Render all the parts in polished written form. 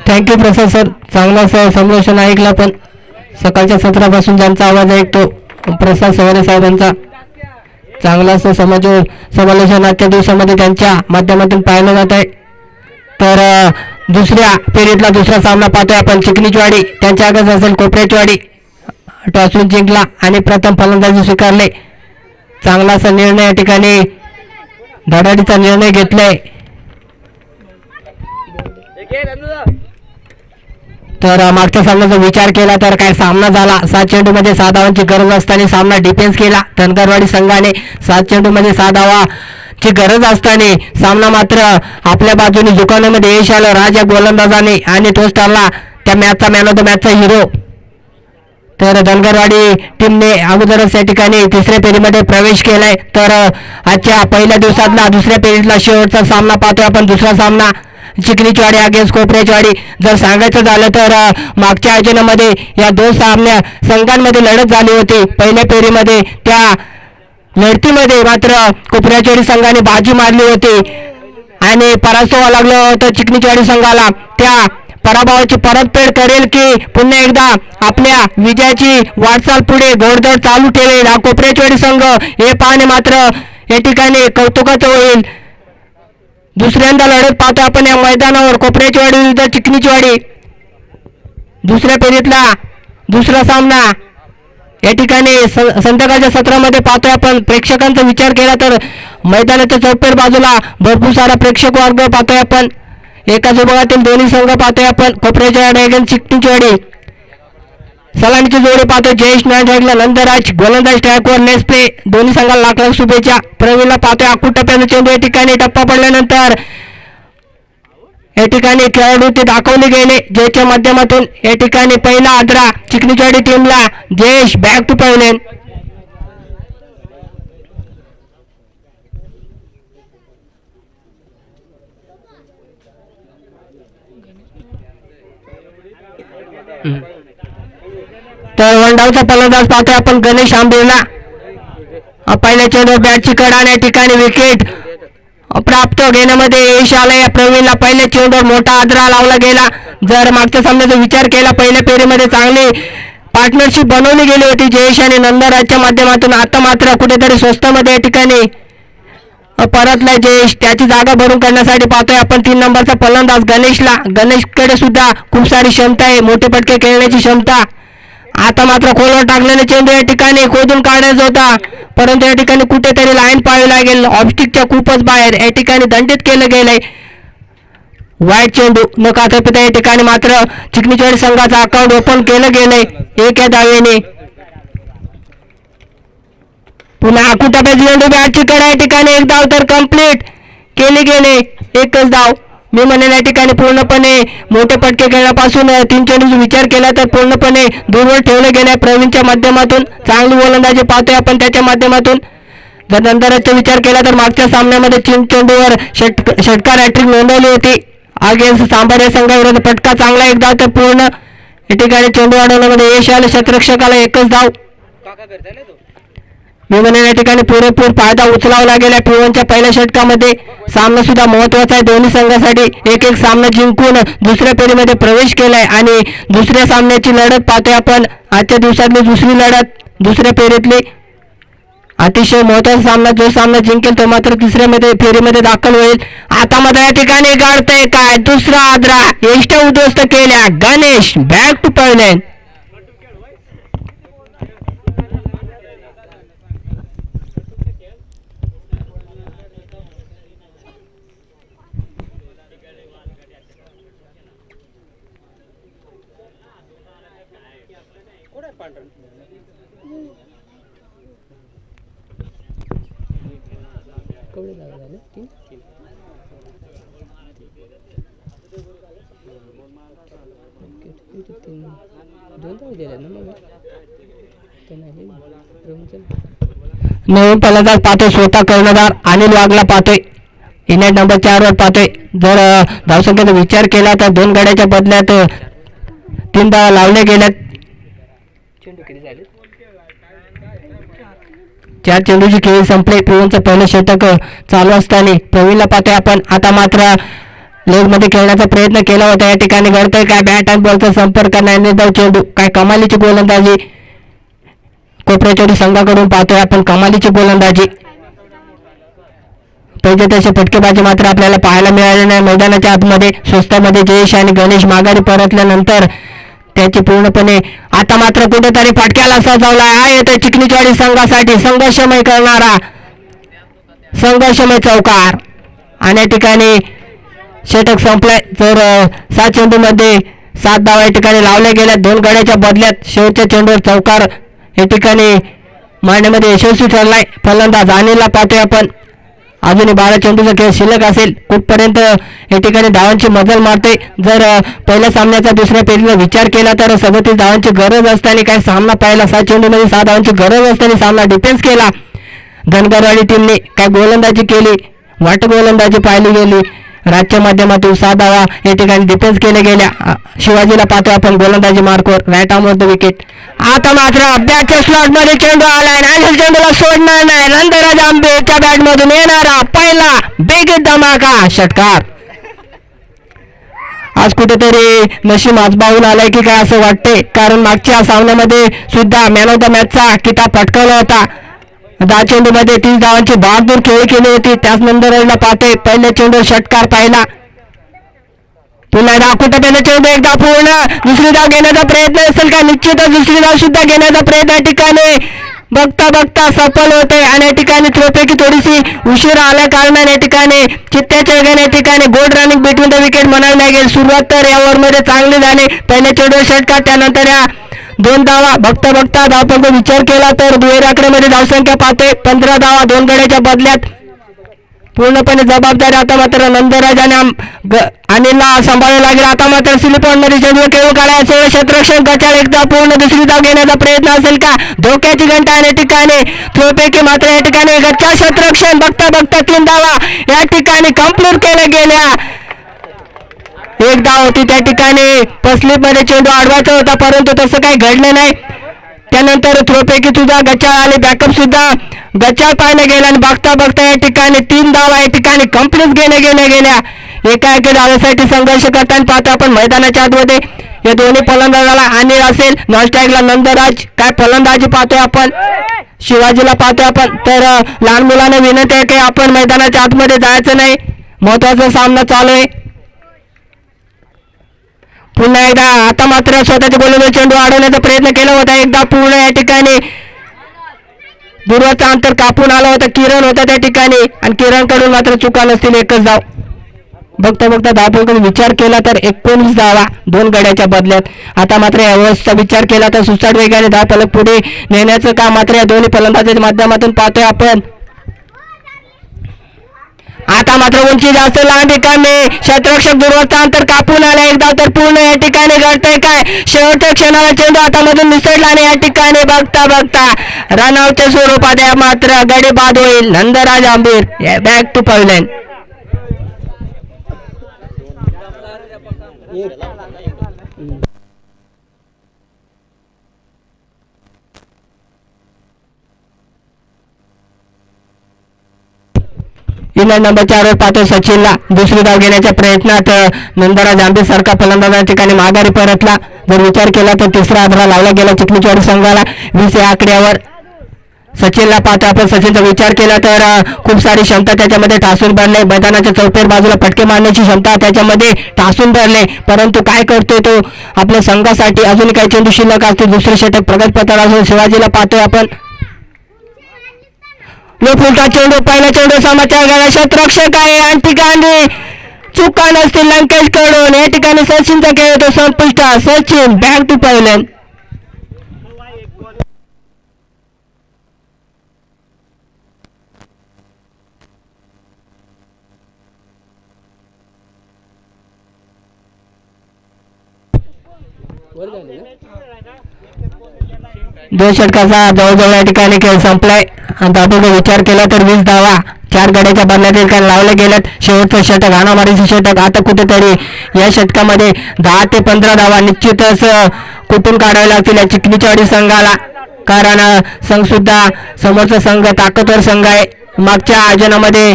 Thank you प्रसाद sir, चांगला संभाषण ऐकला. पण सकाळच्या सत्रापासून ज्यांचा आवाज ऐकतो प्रसाद सवारे साहेबांचा, चांगला समालोचन आजच्या दिवसामध्ये त्यांच्या माध्यमातून पाहिलं जात आहे. तर दुसऱ्या फेरीतला दुसरा सामना पाहतोय आपण. चिकनीचवाडी त्यांच्या आगच असेल कोपऱ्याचवाडी. टॉसविन जिंकला आणि प्रथम फलंदाजी स्वीकारले. चांगला असा निर्णय या ठिकाणी धडाडीचा निर्णय घेतलाय. तर मागच्या सामन्याचा विचार केला तर काय सामना झाला. 7 चेंडूमध्ये 6 धावांची गरज असताना सामना डिफेन्स केला धनगरवाडी संघाने. 7 चेंडूमध्ये 6 धावाची गरज असताना सामना मात्र आपल्या बाजूने झुकवण्यामध्ये यश आलं राजा गोलंदाजाने आणि तोच ठरला त्या मॅचचा मॅन ऑफ द मॅचचा हिरो. तर धनगरवाडी टीमने अगोदरच या ठिकाणी तिसऱ्या फेरीमध्ये प्रवेश केलाय. तर आजच्या पहिल्या दिवसातला दुसऱ्या फेरीतला शेवटचा सामना पाहतोय आपण. दुसरा सामना चिकनीचवाडी अगेन्स्ट कोपऱ्याचवाडी. जर सांगायचं झालं तर मागच्या आयोजनामध्ये या दोन संघांमध्ये लढत झाली होती. पहिल्या फेरीमध्ये त्या लढतीमध्ये मात्र कोपऱ्याचवाडी संघाने बाजी मारली होती आणि पराभव व्हावं लागलं होतं चिकनीचवाडी संघाला. त्या पराभवाची परतफेड करेल की पुन्हा एकदा आपल्या विजयाची वाटचाल पुढे घोडदौड चालू ठेवेल हा कोपऱ्याचवाडी संघ, हे पाहणे मात्र या ठिकाणी कौतुकाचं होईल. दुसऱ्यांदा लढत पाहतो आपण या मैदानावर कोपऱ्याचवाडी विरुद्ध चिकनीचवाडी. दुसऱ्या फेरीतला दुसरा सामना या ठिकाणी संध्याकाळच्या सत्रामध्ये पाहतोय आपण. प्रेक्षकांचा विचार केला तर मैदानाच्या चौपेर बाजूला भरपूर सारा प्रेक्षक वर्ग पाहतोय आपण. एकाच विभागातील दोन्ही संघ पाहतोय आपण. कोपऱ्याचवाडी अगेन्स्ट चिकनीचवाडी. सलामीची जोडी पाहतोय. जयेश नांदेडला नंदराज गोलंदाज ट्रॅकवर लेस प्ले. दोन्ही संघाला लाख लाख शुभेच्छा. प्रवीणला पाहतोय आखूड टप्प्याचा चेंडू या ठिकाणी टप्पा पडल्यानंतर या ठिकाणी खेळाडू ते दाखवले गेले जयच्या माध्यमातून. या ठिकाणी पहिला आदरा चिकनीचवाडी टीमला. Jayesh back to pavilion. तर वनडाऊचा फलंदाज पाहतोय आपण गणेश आंबेला. पहिल्या चेंडूवर बॅटची कडा आणि या ठिकाणी विकेट प्राप्त घेण्यामध्ये यश आलं या प्रवीणला. पहिल्या चेंडूवर मोठा आदरा लावला गेला. जर मागच्या सामन्याचा विचार केला पहिल्या फेरीमध्ये चांगली पार्टनरशिप बनवली गेली होती जयेश आणि नंदराजच्या माध्यमातून. आता मात्र कुठेतरी स्वस्तामध्ये या ठिकाणी परतलाय जयेश. त्याची जागा भरून करण्यासाठी पाहतोय आपण 3 नंबरचा फलंदाज गणेशला. गणेशकडे सुद्धा खूप सारी क्षमता आहे, मोठे पटके खेळण्याची क्षमता. आता मात्र खोलवर टाकलेला चेंडू या ठिकाणी खोदून काढायचा होता, परंतु या ठिकाणी कुठेतरी लाईन पाहावी लागेल. ऑफस्टिकच्या खूपच बाहेर या ठिकाणी दंडित केलं गेलंय. वाईट चेंडू न काथपिता या ठिकाणी मात्र चिकनीचवाडी संघाचं अकाउंट ओपन केलं गेलंय 1 या धावेने. पुन्हा आखूड टप्प्याची चेंडू बॅटची कडा या ठिकाणी 1 धाव तर कंप्लीट केली गेले. 1च धाव. मी म्हणेन या ठिकाणी पूर्णपणे मोठे पटके खेळण्यापासून 3 चेंडूचा विचार केला तर पूर्णपणे दूरवर ठेवले गेले प्रवीणच्या माध्यमातून. चांगली गोलंदाजी पाहतोय आपण त्याच्या माध्यमातून. जर नंतरचा विचार केला तर मागच्या सामन्यामध्ये 3 चेंडूवर षटकार हॅट्रिक नोंदवली होती अगेन्स्ट सांभार संघाविरोधात. पटका चांगला 1 धाव तर पूर्ण या ठिकाणी चेंडू अडवण्यामध्ये यश आलं क्षेत्ररक्षकाला. 1च धाव. मी म्हणेन या ठिकाणी पुरेपूर फायदा उचलावा लागेल या P1च्या पहिल्या षटकामध्ये. सामना सुद्धा महत्वाचा आहे दोन्ही संघासाठी. 1-1 सामना जिंकून दुसऱ्या फेरीमध्ये प्रवेश केलाय आणि दुसऱ्या सामन्याची लढत पाहतोय आपण. आजच्या दिवसातली दुसरी लढत दुसऱ्या फेरीतली. अतिशय महत्वाचा सामना. जो सामना जिंकेल तो मात्र तिसऱ्या फेरीमध्ये दाखल होईल. आता मात्र या ठिकाणी गाडतंय काय दुसरा आदरा. यष्ट उद्ध्वस्त केल्या गणेश. Back to pavilion. नवीन फलंदाज पाहतोय स्वतः कर्णधार अनिल वाघला पाहतोय. इनिंग नंबर 4 वर पाहतोय. जर धावसंख्येचा विचार केला तर 2 गड्याच्या बदल्यात 3 धावा लावल्या गेल्यात. 4 चेंडूची खेळी संपले. P1चं पहिलं षटक चालू असताना प्रवीणला पाहतोय आपण. आता मात्र लेग मध्ये खेळण्याचा प्रयत्न केला होता. या ठिकाणी घडतंय काय, बॅट आणि बॉलचा संपर्क नाही, निर्धाव चेंडू. काय कमालीची गोलंदाजी कोपऱ्याचोडी संघाकडून पाहतोय आपण, कमालीची गोलंदाजी. पाहिजे तसे फटकेबाजी मात्र आपल्याला पाहायला मिळाले नाही मैदानाच्या आतमध्ये. स्वस्तामध्ये जयेश आणि गणेश माघारी परतल्यानंतर त्याची पूर्णपणे आता मात्र कुठेतरी फटक्याला सजवला हा येतोय चिखलीचवाडी संघासाठी संघर्षमय करणारा संघर्षमय चौकार. आणि या ठिकाणी षटक संपलाय. तर 7 चेंडूमध्ये 7 धावा या ठिकाणी लावल्या गेल्या. 2 गड्याच्या बदल्यात शेवटच्या चेंडूवर चौकार या ठिकाणी मारण्यामध्ये यशस्वी ठरलाय फलंदाज अनिलला पाहतोय आपण. अजूनही 12 चेंडूचा खेळ शिल्लक असेल. कुठपर्यंत या ठिकाणी धावांची मजल मारते. जर पहिल्या सामन्याचा दुसऱ्या फेरीला विचार केला तर 37 धावांची गरज असताना काय सामना पाहिला. 7 चेंडूमध्ये 6 धावांची गरज असताना सामना डिफेन्स केला धनगरवाडी टीमने. काय गोलंदाजी केली, वाट गोलंदाजी पाहिली गेली. राजच्या माध्यमातून 6 धावा या ठिकाणी डिफेन्स केल्या गेल्या. शिवाजीला पाहतोय आपण गोलंदाजी मार्कवर राईट आर्म वर विकेट. आता मात्र बॅटच्या स्लॉट मध्ये चेंडू आलाय आणि चेंडूला सोडणार नाही. नंदराज आंबेच्या बॅट मधून येणारा पहिला बेगीत धमाका षटकार. आज कुठेतरी नशीब आजबावून आलाय की काय असं वाटतंय, कारण मागच्या सामन्यामध्ये सुद्धा मॅन ऑफ द मॅचचा किताब पटकावला होता. 10 चेंडूमध्ये 30 धावांची बहादूर खेळी केली होती. त्याच नंदराजला पाहतोय पहिल्या चेंडूवर षटकार पाहिला. पुन्हा एकदा कुठे चेंडू एकदा पूर्ण दुसरी धाव घेण्याचा प्रयत्न असेल का, निश्चितच दुसरी धाव सुद्धा घेण्याचा प्रयत्न या ठिकाणी बघता बघता सफल होते. आणि या ठिकाणी थ्रोपैकी थोडीशी उशीर आल्या कारणाने या ठिकाणी चित्त्याच्या वेगाने या ठिकाणी gold running between the wicket म्हणायला लागेल. सुरुवात तर या ओव्हरमध्ये चांगली झाली. पहिल्या चेंडूवर षटकार, त्यानंतर या 2 धावा. बघता बघता धावपंख विचार केला तर दुहेरी आकड्यामध्ये धावसंख्या पाहतोय 15 धावा 2 गड्याच्या बदल्यात. पूर्णपणे जबाबदारी आता मात्र नंदराज आणि अनिलला सांभाळावं लागेल. आता मात्र सिलिपॉन मध्ये चेंडू खेळून काढायचं क्षेत्ररक्षण गचाळ एकदा पूर्ण दुसरी धाव घेण्याचा प्रयत्न असेल का, धोक्याची घंटा या ठिकाणी थ्रोपैकी मात्र या ठिकाणी गच्चा क्षेत्ररक्षण. बघता बघता 3 धावा या ठिकाणी कंप्लीट केल्या गेल्या. 1 धाव होती त्या ठिकाणी स्लिप मध्ये चेंडू अडवायचा होता, परंतु तसं काही घडलं नाही. त्यानंतर थ्रोपैकी सुद्धा गचाळ आले, बॅकअप सुद्धा गचाळ पाळल्या गेला. आणि बघता बघता या ठिकाणी 3 धावा या ठिकाणी कंप्लीट गेल्या. एका धावासाठी संघर्ष करताना पाहतो आपण मैदानाच्या आतमध्ये. या दोन्ही फलंदाजाला अनिल असेल, नॉनस्ट्राईकला नंदराज. काय फलंदाजी पाहतोय आपण, शिवाजीला पाहतोय आपण. तर लहान मुलांना विनंती आहे की आपण मैदानाच्या आतमध्ये जायचं नाही, महत्वाचा सामना चालू आहे. पुन्हा एकदा आता मात्र स्वतःच्या गोलंदाजी चेंडू अडवण्याचा प्रयत्न केला होता. एकदा पूर्ण या ठिकाणी दूरवरचा अंतर कापून आला होता. किरण होता त्या ठिकाणी आणि किरण कडून मात्र चुका नसतील, एकच धाव. बघता बघता धावपंखाचा विचार केला तर 19 धावा 2 गड्याच्या बदल्यात. आता मात्र याचा विचार केला तर सुसाट वेगाने धावफलक पुढे नेण्याचं काम मात्र या दोन्ही फलंदाजाच्या माध्यमातून पाहतोय आपण. आता मात्र उंची जास्त लहान ठिकाणी क्षेत्ररक्षक दूरवरचा अंतर कापून आला. एकदा तर पूर्ण या ठिकाणी घडतंय काय, शेवटच्या क्षणाला चेंडू हातामधून निसटला आणि या ठिकाणी बघता बघता रनआउटच्या स्वरूपात मात्र गडी बाद होईल. Nandraj Ambir back to pavilion. England number 4 वर पाहतो सचिनला. दुसरी धाव घेण्याच्या प्रयत्नात नंदराज आंबीर सारखा फलंदाज या ठिकाणी माघारी परतला. जर विचार केला तर तिसरा आधार लावला गेला चिखलीचवाडी संघाला 20 या आकड्यावर. सचिनला पाहतो आपण. सचिनचा विचार केला तर खूप सारी क्षमता त्याच्यामध्ये ठासून भरले. मैदानाच्या चौथ्या बाजूला फटके मारण्याची क्षमता त्याच्यामध्ये ठासून भरले, परंतु काय करतोय तो आपल्या संघासाठी. अजून काही चेंडू शिल्लक असतील. दुसरे षटक प्रगतपथावर असून शिवाजीला पाहतोय आपण. फुलटा चेंडू, पहिला चेंडू समाचार गेला. क्षेत्ररक्षक आहे आणि ठिकाणी चुका नसतील लंकेश कडून. या ठिकाणी सचिनचा खेळ होतो संपुष्टात. Sachin back to pavilion. दोन षटकाचा जवळजवळ या ठिकाणी खेळ संपलाय. धावपंख विचार केला तर 20 धावा 4 गड्याच्या बदल्यात लावल्या गेल्यात. शेवटचं षटक हाणामारीचं षटक. आता कुठेतरी या षटकामध्ये 10 ते 15 धावा निश्चितच कुठून काढाव्या लागतील या चिखलीचवाडी संघाला, कारण संघ सुद्धा समोरचा संघ ताकदवर संघ आहे. मागच्या आयोजनामध्ये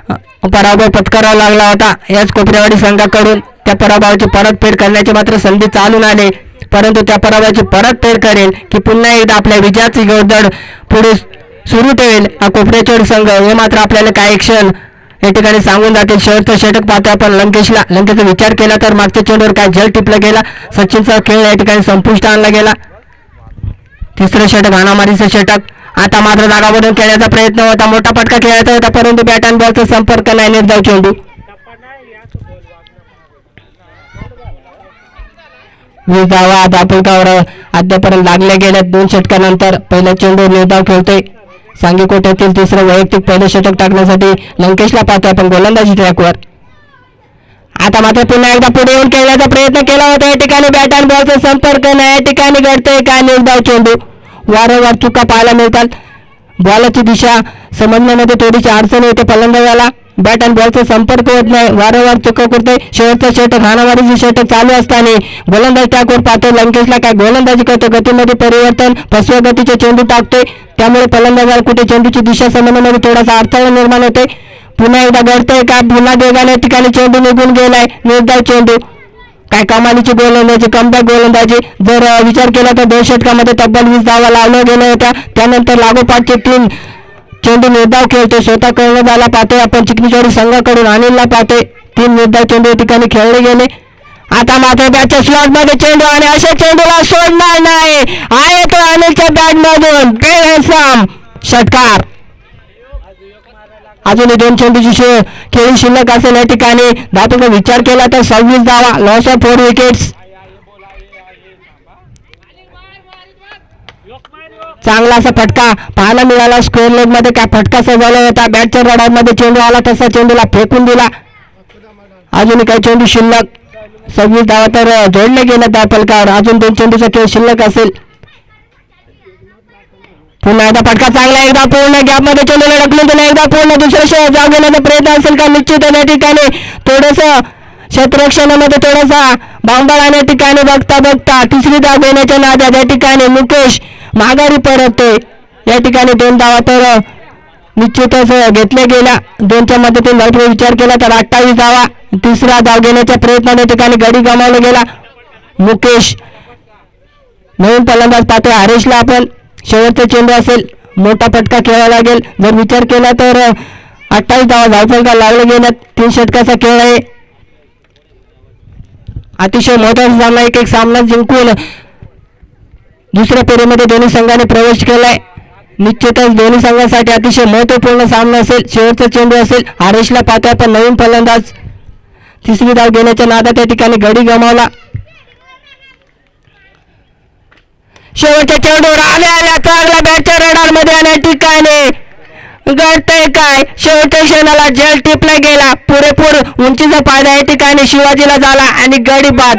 पराभव पत्करावा लागला होता. याच कोपरेवाडी संघाकडून त्या पराभवाची परतफेड करण्याची मात्र संधी चालून आली, परंतु त्या पराभवाची परतफेड करेल की पुन्हा एकदा आपल्या विजयाची घोडदौड पुढे सुरू ठेवेल हा कोपरेवाडी संघ, हे मात्र आपल्याला काही क्षण या ठिकाणी सांगून जातील. शेवटचं षटक पाहतो आपण लंकेशला. लंकेचा विचार केला तर मागच्या चेंडूवर काय झेल टिपला गेला. सचिनचा खेळ या ठिकाणी संपुष्ट आणला गेला. तिसरं षटक हाणामारीचं षटक. आता मात्र जागावरून खेळण्याचा प्रयत्न होता, मोठा फटका खेळायचा होता, परंतु बॅट अँड बॉलचा संपर्क नाही. निर्धाव चेंडू. 20 धावा दापोलकावर अद्यापर्यंत लागल्या गेल्या 2 षटकानंतर. पहिला चेंडू निर्धाव खेळतोय. सांगी कोट्यातील तिसरं वैयक्तिक पहिलं षटक टाकण्यासाठी लंकेशला पाहतोय आपण गोलंदाजी ट्रॅकवर. आता मात्र पुन्हा एकदा पुढे येऊन खेळण्याचा प्रयत्न केला होता. या ठिकाणी बॅट अँड बॉलचा संपर्क नाही. या ठिकाणी घडतोय काय. निर्धाव चेंडू. वारंवार चुका पाहायला मिळतात. बॉलची दिशा समजण्यामध्ये थोडीशी अडचण येते फलंदाजाला. बॅट अँड बॉलचा संपर्क होत नाही, वारंवार चुका करतोय. शेवटचा षटक हाणामारीचे षटक चालू असताना गोलंदाज टाकून पाहतोय लंकेशला काय गोलंदाजी करतो. गतीमध्ये परिवर्तन, फसव्या गतीचे चेंडू टाकतोय, त्यामुळे फलंदाजाला कुठे चेंडूची दिशा समजण्यामध्ये थोडासा अडथळा निर्माण होते. पुन्हा एकदा घडतंय का. पुन्हा वेगाने ठिकाणी चेंडू निघून गेलाय. निर्धाव चेंडू. काय कमालीची गोलंदाजी, कमबॅक गोलंदाजी. जर विचार केला तर 2 षटकामध्ये तब्बल 20 धावा लावल्या गेल्या होत्या. त्यानंतर लागोपाठचे 3 चेंडू निर्धाव खेळतोय. स्वतः कर्णधाराला पाहतोय आपण चिखलीचोडी संघाकडून अनिलला पाहतोय. 3 निर्धाव चेंडू या ठिकाणी खेळले गेले. आता मात्र बॅटच्या स्लॉट मध्ये चेंडू आणि अशा चेंडूला सोडणार नाही. आहे तो अनिलच्या बॅट मधून षटकार. अजूनही 2 चेंडूची खेळी शिल्लक असेल. या ठिकाणी धातूचा विचार केला तर 26 धावा. Loss of 4 wickets. चांगला असा फटका पाहायला मिळाला. स्क्वेअर लेग मध्ये काय फटका सजवला होता. बॅटच्या रडार मध्ये चेंडू आला तसा चेंडूला फेकून दिला. अजून काही चेंडू शिल्लक. 26 धावा तर जोडले गेले त्या फलकावर. अजून 2 चेंडूचा खेळ शिल्लक असेल. पुन्हा एकदा फटका चांगला. एकदा पूर्ण गॅप मध्ये चेंडूला ढकलून दिला. एकदा पूर्ण दुसऱ्या जाग घेण्याचा प्रयत्न असेल का. निश्चित या ठिकाणी थोडस क्षेत्ररक्षणामध्ये थोडासा बांबाळ या ठिकाणी बघता बघता तिसरी धाव घेण्याच्या नादात या ठिकाणी मुकेश माघारी परतते. या ठिकाणी 2 धावा तर निश्चितच घेतल्या गेल्या. 2च्या मदतीने भरपूर विचार केला तर 28 धावा. तिसरा धाव घेण्याच्या प्रयत्नाने या ठिकाणी गडी गमावला गेला. मुकेश नवीन फलंदाज पाहतोय हरेशला आपण. शेवटचा चेंडू असेल, मोठा फटका खेळावा लागेल. जर विचार केला तर 28 धावा धावफलका लावले गेल्यात. 3 षटकाचा खेळ आहे. अतिशय महत्वाचा सामना. एक सामना जिंकून दुसऱ्या फेरीमध्ये दोन्ही संघाने प्रवेश केलाय. निश्चितच दोन्ही संघांसाठी अतिशय महत्वपूर्ण सामना असेल. शेवटचा चेंडू असेल. हरेशला पाहतोय आपण नवीन फलंदाज. तिसरी धाव घेण्याच्या नादात या ठिकाणी गडी गमावला. शेवटच्या चेंडूवर आल्या चांगला बॅटच्या रडार मध्ये आणि ठिकाणी घडतंय काय. शेवटच्या क्षणाला झेल टिपला गेला. पुरेपूर उंचीचा फायदा या ठिकाणी शिवाजीला झाला आणि गडी बाद.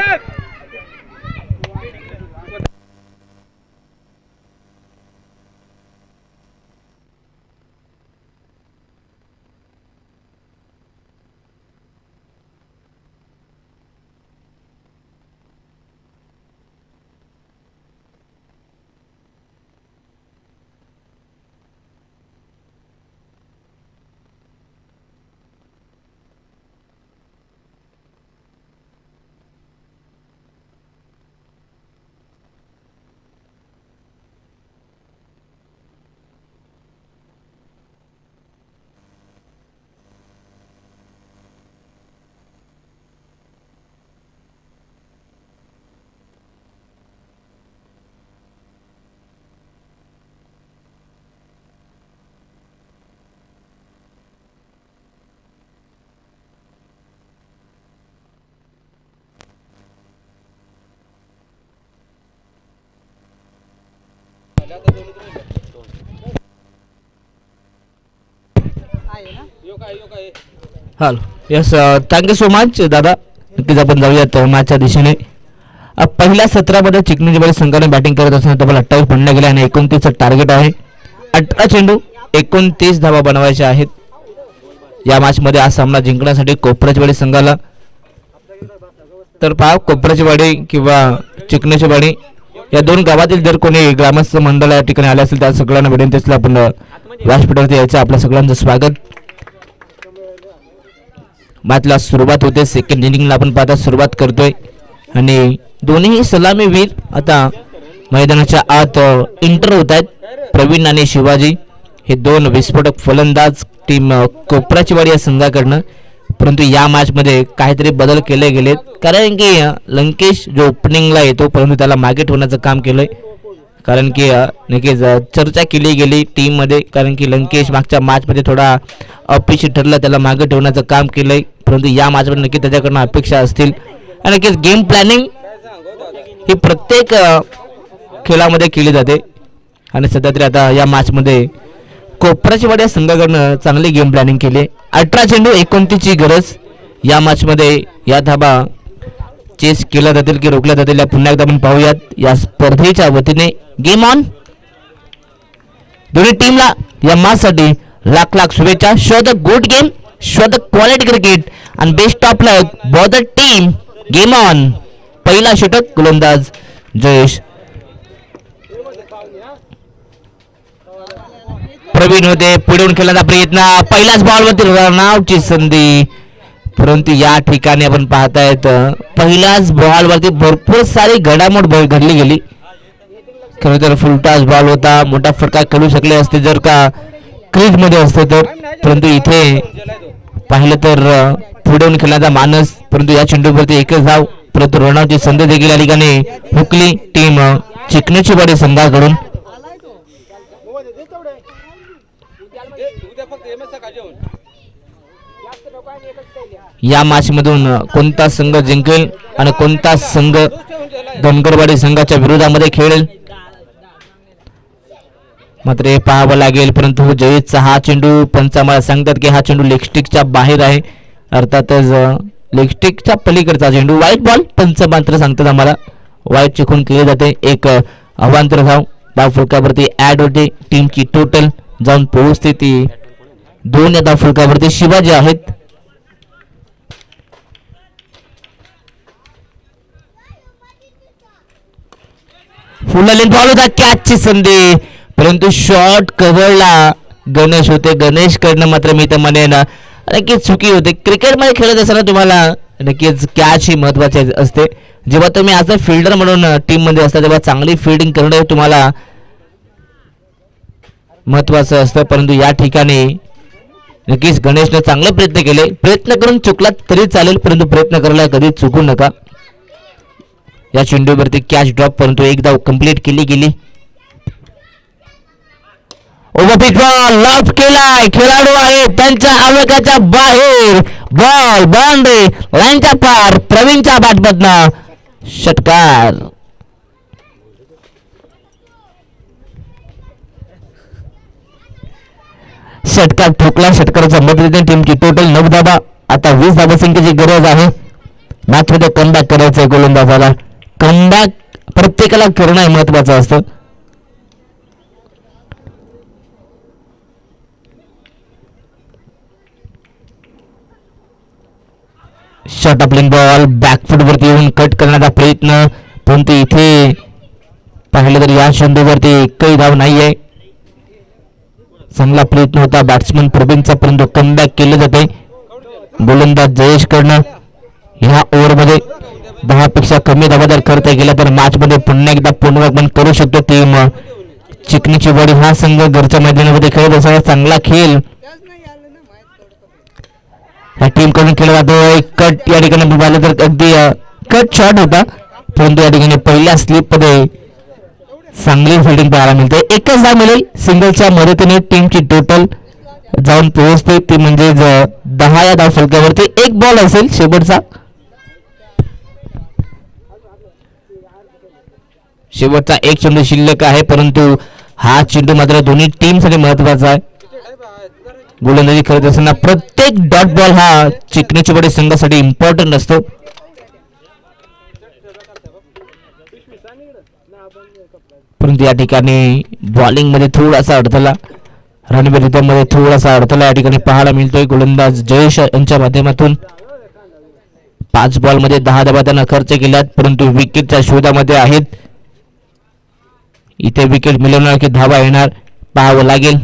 Hello. Yes, thank you so much दादा. नक्कीच आपण जाऊयात मॅचच्या दिशेने. पहिल्या सत्रामध्ये चिखलीचोडी संघाने बॅटिंग करत असताना तब्बल 28 बनल्या गेल्या आणि 29चं टार्गेट आहे. 18 चेंडू 29 धावा बनवायच्या आहेत. या मॅचमध्ये आज सामना जिंकण्यासाठी कोपराचीवाडी संघाला तर पहा कोपराचीवाडी किंवा चिखलीचोडी या 2 गावातील जर कोणी ग्रामस्थ मंडळ या ठिकाणी आले असेल त्या सगळ्यांना विनंती असली आपण व्यासपीठावरती यायचं. आपल्या सगळ्यांचं स्वागत. मॅचला सुरुवात होते. सेकंड इनिंगला आपण पाहता सुरुवात करतोय आणि दोन्ही सलामीवीर आता मैदानाच्या आत एंटर होत आहेत. प्रवीण आणि शिवाजी हे दोन विस्फोटक फलंदाज टीम कोपराचीवाडी या संघाकडनं. परंतु या मॅचमध्ये काहीतरी बदल केले गेलेत, कारण की लंकेश जो ओपनिंगला येतो परंतु त्याला मागे ठेवण्याचं काम केलंय. कारण की नक्कीच चर्चा केली गेली टीममध्ये, कारण की लंकेश मागच्या मॅचमध्ये थोडा अपयशी ठरला, त्याला मागे ठेवण्याचं काम केलंय. परंतु या मॅचमध्ये नक्की त्याच्याकडनं अपेक्षा असतील आणि नक्कीच गेम प्लॅनिंग ही प्रत्येक खेळामध्ये केली जाते आणि सध्या तरी आता या मॅचमध्ये कोपराचीवाडी या संघाकडनं चांगली गेम प्लॅनिंग केली. 18 चेंडू 29 ची गरज. या मॅचमध्ये या धाबा चेस केल्या जातील की रोखल्या जातील या पुन्हा एकदा आपण पाहूयात. या स्पर्धेच्या वतीने गेम ऑन. दोन्ही टीमला या मॅचसाठी लाख लाख शुभेच्छा. Show the good game, show the quality cricket आणि best of luck for the team. Game on. पहिला षटक गोलंदाज जयेश. प्रवीण होते पुढे खेळण्याचा प्रयत्न. पहिल्याच बॉलवरती रनआउटची संधी, परंतु या ठिकाणी आपण पाहतायत पहिल्याच बॉलवरती भरपूर सारी घडामोड घडली गेली. खरं तर फुलटाच बॉल होता, मोठा फटका खेळू शकले असते जर का क्रीज मध्ये असते तर. परंतु इथे पाहिलं तर पुढे खेळण्याचा मानस, परंतु या चेंडूवरती एकच धाव, परंतु रनआउटची संधी देखील या ठिकाणी हुकली टीम चिकणीचीवाडी संघाकडून. या मॅच मधून कोणता संघ जिंकेल आणि कोणता संघ धनगरवाडी संघाच्या विरोधामध्ये खेळेल मात्र हे पाहावं लागेल. परंतु जयेशचा हा चेंडू पंच आम्हाला सांगतात की हा चेंडू लेगस्टिकच्या बाहेर आहे, अर्थातच लेगस्टिकच्या पलीकडचा चेंडू. वाईट बॉल पंच मात्र सांगतात आम्हाला, वाईट चिकून केले जाते. एक अवांतर धाव धाव फलकावरती ऍड होते. टीमची टोटल जाऊन पोहोचते ती 2 या धाव फलकावरती शिवाजी आहेत. फुल लेन बॉल होता, कॅचची संधी, परंतु शॉर्ट कव्हरला गणेश होते. गणेश कडनं मात्र मी तर म्हणेन नक्कीच चुकी होते. क्रिकेटमध्ये खेळत असताना तुम्हाला नक्कीच कॅच ही महत्वाची असते. जेव्हा तुम्ही ॲज अ फिल्डर म्हणून टीम मध्ये असता तेव्हा चांगली फिल्डिंग करणं तुम्हाला महत्वाचं असतं. परंतु या ठिकाणी नक्कीच गणेशने चांगले प्रयत्न केले. प्रयत्न करून चुकला तरी चालेल, परंतु प्रयत्न करायला कधी चुकू नका. या चेंडूवरती कॅच ड्रॉप, परंतु एक धाव कंप्लीट केली गेली. ओव्हरपिच बॉल लॉफ केलाय, खेळाडू आहे त्यांच्या आवेगाच्या बाहेर. बॉल बाउंड्री लाईनच्या पार, प्रवीणच्या बॅटमधनं षटकार. षटकार ठोकला. षटकाराच्या मदतीने टीमची टोटल 9 धाबा. आता 20 धाबा संख्येची गरज आहे. मॅच मध्ये कमबॅक करायचंय गोलंदाजाला. कमबॅक प्रत्येकाला करणं महत्वाचं असतं. शॉर्ट अपलिंग बॉल बॅकफूट वरती येऊन कट करण्याचा प्रयत्न, परंतु इथे पाहिलं तर या चेंडूवरती एकही धाव नाहीये. चांगला प्रयत्न होता बॅट्समन प्रवीणचा, परंतु कमबॅक केले जाते गोलंदाज जयेश कडनं. ह्या ओव्हरमध्ये 10 पेक्षा कमी धावा जर करता गेला तर मॅच मध्ये पुन्हा एकदा पुनरागमन करू शकतो टीम चिकणीचीवाडी. हा संघ घरच्या मैदानामध्ये खेळत असताना चांगला खेळ या टीम कडून केला जातो. कट या ठिकाणी झालं तर अगदी कट शॉट होता, परंतु या ठिकाणी पहिल्या स्लिप मध्ये चांगली फिल्डिंग पाहायला मिळते. एकच धाव मिळेल सिंगलच्या मदतीने टीमची टोटल जाऊन पोहोचते ती म्हणजे 10 या धाव फलकावरती. एक बॉल असेल शेवटचा. शेवटचा एक चेंडू शिल्लक आहे, परंतु हा चेंडू मात्र दोन्ही टीम साठी महत्वाचा आहे. गोलंदाजी करत असताना प्रत्येक डॉट बॉल हा चिकणीचीवाडी संघासाठी इम्पॉर्टंट असतो. परंतु या ठिकाणी बॉलिंग मध्ये थोडासा अडथळा, रणवीर मध्ये थोडासा अडथळा या ठिकाणी पाहायला मिळतोय. गोलंदाज जयेश यांच्या माध्यमातून 5 बॉल मध्ये 10 धावा त्यांना खर्च केल्यात, परंतु विकेटच्या शोधामध्ये आहेत. इथे विकेट मिळवणार की धावा येणार पाहावं लागेल.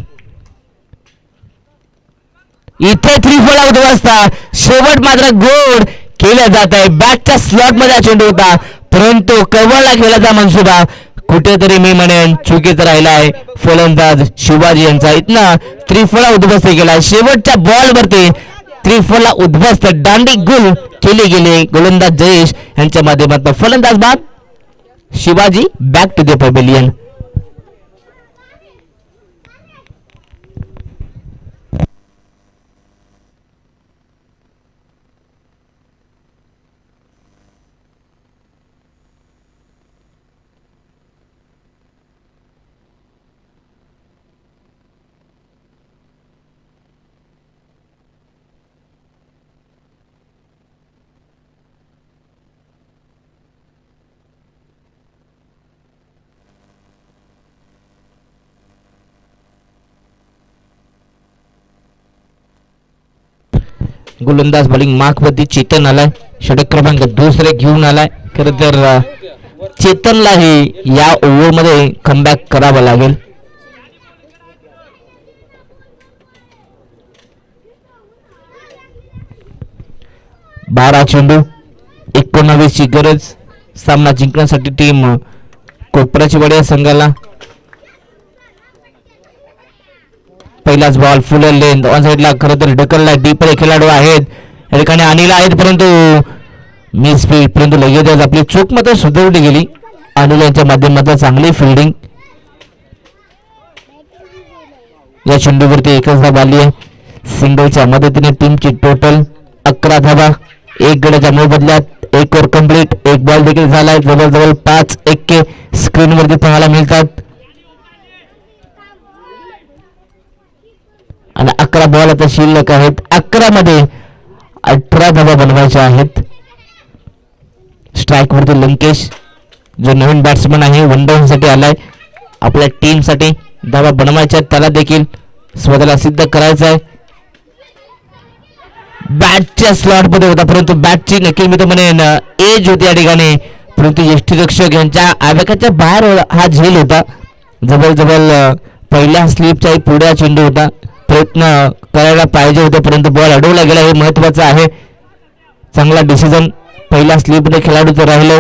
इथे त्रिफळा उद्ध्वस्त. शेवट मात्र गोड केला जात आहे. बॅटच्या स्लॉट मध्ये चेंडू होता परंतु कव्हरला खेळायचा मनसुबा कुठेतरी मी म्हणेन चुकीचा राहिला आहे फलंदाज शिवाजी यांचा. इथनं त्रिफळा उद्ध्वस्त केला. शेवटच्या बॉल वरती त्रिफळा उद्ध्वस्त दांडी गुल केले गेले गोलंदाज जयेश यांच्या माध्यमातून. फलंदाज बाद Shivaji back to the pavilion. गोलंदाज बॉलिंग मार्कवरती चेतन आलाय. षटक क्रमांक दुसरे घेऊन आलाय. खर तर चेतनलाही या ओव्हरमध्ये कमबॅक करावा लागेल. बारा चेंडू 19 ची गरज सामना जिंकण्यासाठी. टीम कोपराची वड्या संघाला. पहिलाच बॉल फुल लेंथ ऑन साइडला खरं तर ढकलला. डीपमध्ये खेळाडू आहेत या ठिकाणी अनिल आहेत परंतु मिस स्पीड परंतु लगेचच आपली चूक मात्र सुधारली गेली. अनिल यांच्या माध्यमातून चांगली फिल्डिंग. या चेंडूवरती एकच धाव आली आहे. सिंगलच्या मदतीने टीमची टोटल 11 धावा. एक गड्याच्या मोबदल्यात एक ओव्हर कंप्लीट. एक बॉल देखील झालाय. जवळजवळ 5 एक्के स्क्रीनवरती पाहायला मिळतात आणि 11 बॉल आता शिल्लक आहेत. 11 मध्ये 18 धावा बनवायच्या आहेत. स्ट्राईक वरती लंकेश जो नवीन बॅट्समन आहे वन डाऊन साठी आलाय. आपल्या टीम साठी धावा बनवायच्या त्याला देखील स्वतःला सिद्ध करायचं आहे. बॅटच्या स्लॉट मध्ये होता परंतु बॅटची नक्की मी तर म्हणेन एज होती या ठिकाणी परंतु यष्टीरक्षक यांच्या आवेगाच्या बाहेर हा झेल होता. जवळजवळ पहिल्या स्लिपच्या पुढे चेंडू होता. प्रयत्न करायला पाहिजे होते परंतु बॉल अडवला गेला हे महत्वाचं आहे. चांगला डिसिजन पहिल्या स्लिपमध्ये खेळाडूचं राहिलं.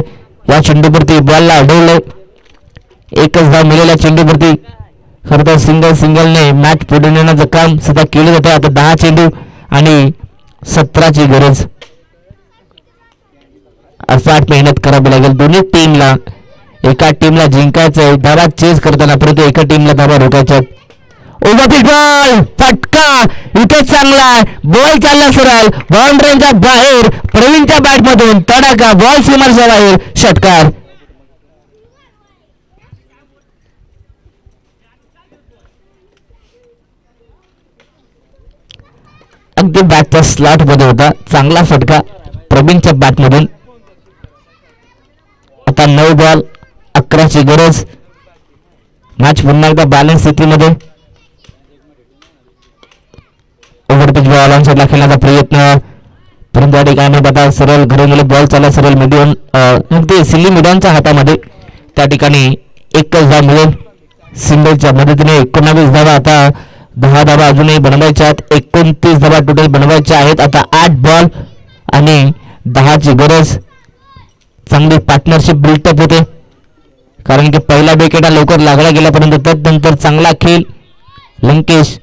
या चेंडूवरती बॉलला अडवलंय. एकच धाव मिळालेल्या चेंडूवरती. खरं तर सिंगलने मॅच पुढे नेण्याचं काम सध्या केलं जातं. आता 10 चेंडू आणि 17ची गरज. अफाट मेहनत करावी लागेल दोन्ही टीमला. एका टीमला जिंकायचंय धावा चेस करताना परंतु एका टीमला धावा रोखायच्या. ओव्हरफिट बॉल फटका इथे चांगला बॉल चालला सरळ बाउंड्रीच्या बाहेर. प्रवीणच्या बॅट मधून तडाखा बॉल सीमाच्या बाहेर. षटकार. अगदी बॅटच्या स्लॉट मध्ये होता. चांगला फटका प्रवीणच्या बॅट मधून. आता 9 बॉल 11ची गरज. मॅच पुन्हा एकदा बॅलन्स स्थितीमध्ये. ओव्हरपिच बॉल ऑन साइडला खेळण्याचा प्रयत्न परंतु या ठिकाणी आता सरळ घरून बॉल चालला सरळ मिडियम अगदी सिल्ली मिडियमच्या हातामध्ये. त्या ठिकाणी एकच धाव मिळेल. सिंगलच्या मदतीने 19 धावा. आता 10 धावा अजूनही बनवायच्या आहेत. 29 धावा टोटल बनवायच्या आहेत. आता 8 बॉल आणि 10ची गरज. चांगली पार्टनरशिप बिल्टअप होते कारण की पहिला विकेट लवकर लागला गेला परंतु त्यानंतर चांगला खेळ लंकेश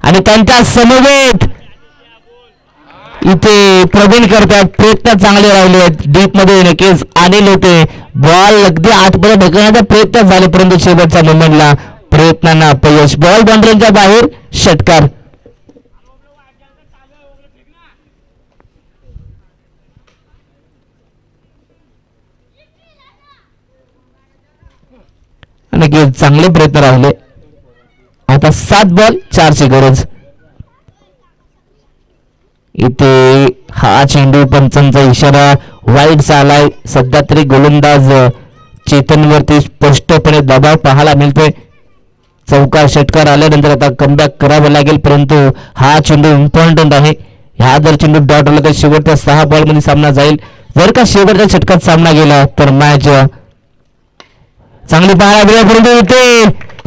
आणि त्यांच्या समवेत इथे प्रवीण करतात. प्रयत्न चांगले राहिले आहेत. डीप मध्ये नक्कीच अनिल होते. बॉल अगदी आतमध्ये ढकलण्याचा प्रयत्न झाले परंतु शेवटच्या मोमेंटला प्रयत्नांना अपयश. बॉल बाउंड्रीच्या बाहेर. षटकार. नक्कीच चांगले प्रयत्न राहिले. आता 7 बॉल 4ची गरज. इथे हा चेंडू पंचांचा इशारा वाईडचा आलाय. सध्या तरी गोलंदाज चेतनवरती स्पष्टपणे दबाव पाहायला मिळतोय. चौकार षटकार आल्यानंतर आता कमबॅक करावं लागेल परंतु हा चेंडू इम्पॉर्टंट आहे. ह्या जर चेंडू डॉट आला तर शेवटच्या 6 बॉल मध्ये सामना जाईल. जर का शेवटच्या षटकात सामना गेला तर मॅच चांगली पाहायला मिळेल परंतु इथे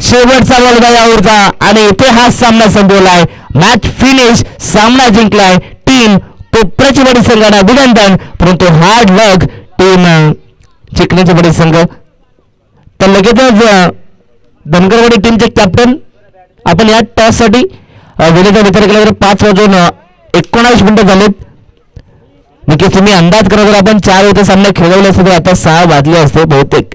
शेवटचा बॉल यावरचा आणि इथे हा सामना संपवलाय. Match finish. सामना जिंकलाय टीम कोपऱ्याची बडी संघाने. अभिनंदन. परंतु हार्ड लक टीम चिखलीची बडी संघ. तर लगेचच धनगरवाडी टीमचे कॅप्टन आपण या टॉस साठी वेळेचा विचार केला तर 5:19 मिनिटं झालेत. नक्कीच तुम्ही अंदाज करा जर आपण 4 होते सामने खेळवले असते तर आता 6 वाजले असते बहुतेक.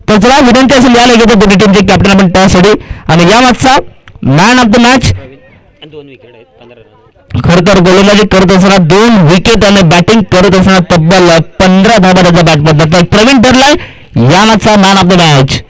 तर चला विनंती असेल या लगेच दोन्ही टीमचे कॅप्टन आपण टॉस साठी आणि या मॅचचा मॅन ऑफ द मॅच खर तर गोलंदाजी करत असताना 2 विकेट आणि बॅटिंग करत असताना तब्बल 15 धावा त्याच्या बॅटमधून तर प्रवीण ठरलाय या मॅचचा मॅन ऑफ द मॅच.